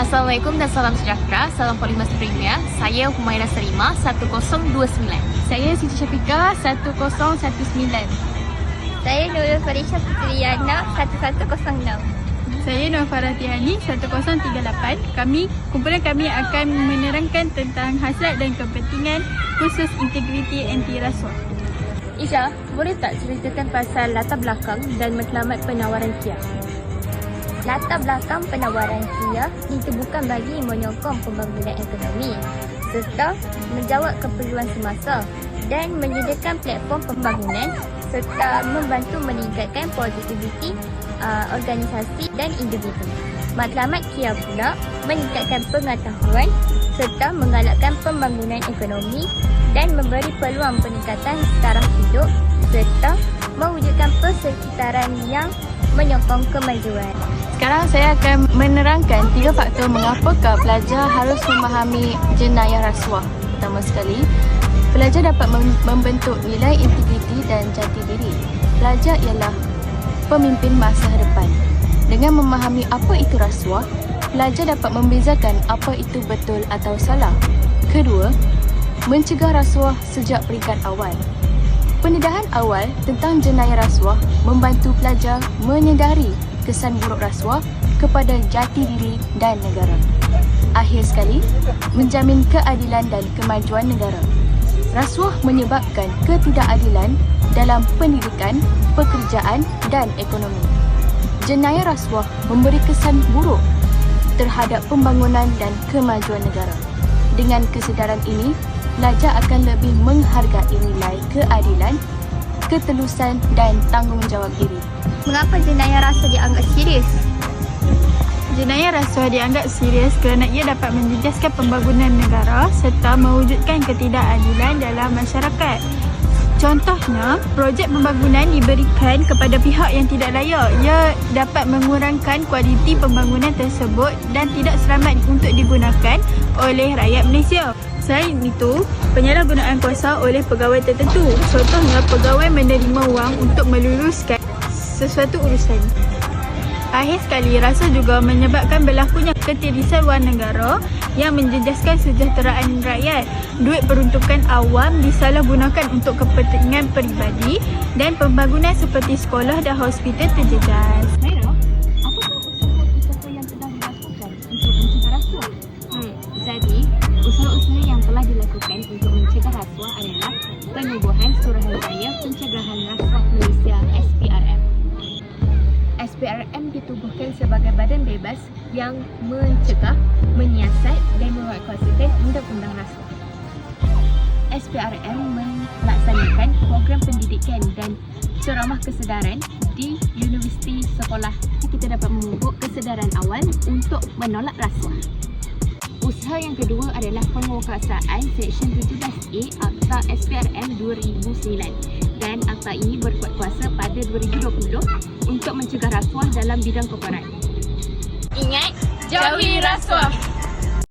Assalamualaikum dan salam sejahtera. Salam Polimas Premier. Saya Humaira Sarima 1029. Saya Siti Syafiqah 1019. Saya Nurul Farisha Putriana 1106. Saya Nur Farah Tihani 1038. Kumpulan kami akan menerangkan tentang hasrat dan kepentingan khusus integriti anti rasuah. Isha, boleh tak ceritakan pasal latar belakang dan matlamat penawaran Kia? Latar belakang penawaran Kia ditubuhkan bagi menyokong pembangunan ekonomi serta menjawab keperluan semasa dan menyediakan platform pembangunan serta membantu meningkatkan produktiviti organisasi dan individu. Matlamat Kia pula meningkatkan pengetahuan serta menggalakkan pembangunan ekonomi dan memberi peluang peningkatan taraf hidup serta mewujudkan persekitaran yang menyokong kemajuan. Sekarang saya akan menerangkan 3 faktor mengapakah pelajar harus memahami jenayah rasuah. Pertama sekali, pelajar dapat membentuk nilai integriti dan jati diri. Pelajar ialah pemimpin masa depan. Dengan memahami apa itu rasuah, pelajar dapat membezakan apa itu betul atau salah. Kedua, mencegah rasuah sejak peringkat awal. Pendedahan awal tentang jenayah rasuah membantu pelajar menyedari kesan buruk rasuah kepada jati diri dan negara. Akhir sekali, menjamin keadilan dan kemajuan negara. Rasuah menyebabkan ketidakadilan dalam pendidikan, pekerjaan dan ekonomi. Jenayah rasuah memberi kesan buruk terhadap pembangunan dan kemajuan negara. Dengan kesedaran ini, pelajar akan lebih menghargai nilai keadilan, ketulusan dan tanggungjawab diri. Mengapa jenayah rasuah dianggap serius? Jenayah rasuah dianggap serius kerana ia dapat menjejaskan pembangunan negara serta mewujudkan ketidakadilan dalam masyarakat. Contohnya, projek pembangunan diberikan kepada pihak yang tidak layak. Ia dapat mengurangkan kualiti pembangunan tersebut dan tidak selamat untuk digunakan oleh rakyat Malaysia. Selain itu, penyalahgunaan kuasa oleh pegawai tertentu. Contohnya, pegawai menerima wang untuk meluluskan sesuatu urusan. Akhir sekali, rasuah juga menyebabkan berlakunya ketidakseruan negara yang menjejaskan kesejahteraan rakyat. Duit peruntukan awam disalahgunakan untuk kepentingan peribadi dan pembangunan seperti sekolah dan hospital terjejas. Maira, apakah usaha-usaha yang telah dilakukan untuk mencegah rasuah? Jadi, usaha-usaha yang telah dilakukan untuk mencegah rasuah adalah penubuhan Suruhanjaya Pencegahan Rasuah Malaysia SPRM. SPRM ditubuhkan sebagai badan bebas yang mencegah, menyiasat dan menguatkuasakan undang-undang rasuah. SPRM melaksanakan program pendidikan dan ceramah kesedaran di universiti sekolah. Kita dapat memupuk kesedaran awal untuk menolak rasuah. Usaha yang kedua adalah penguatkuasaan Seksyen 17A Akta SPRM 2009 dan akta ini berkuat kuasa pada 2020 untuk mencegah rasuah dalam bidang korporat. Ingat, jauhi rasuah!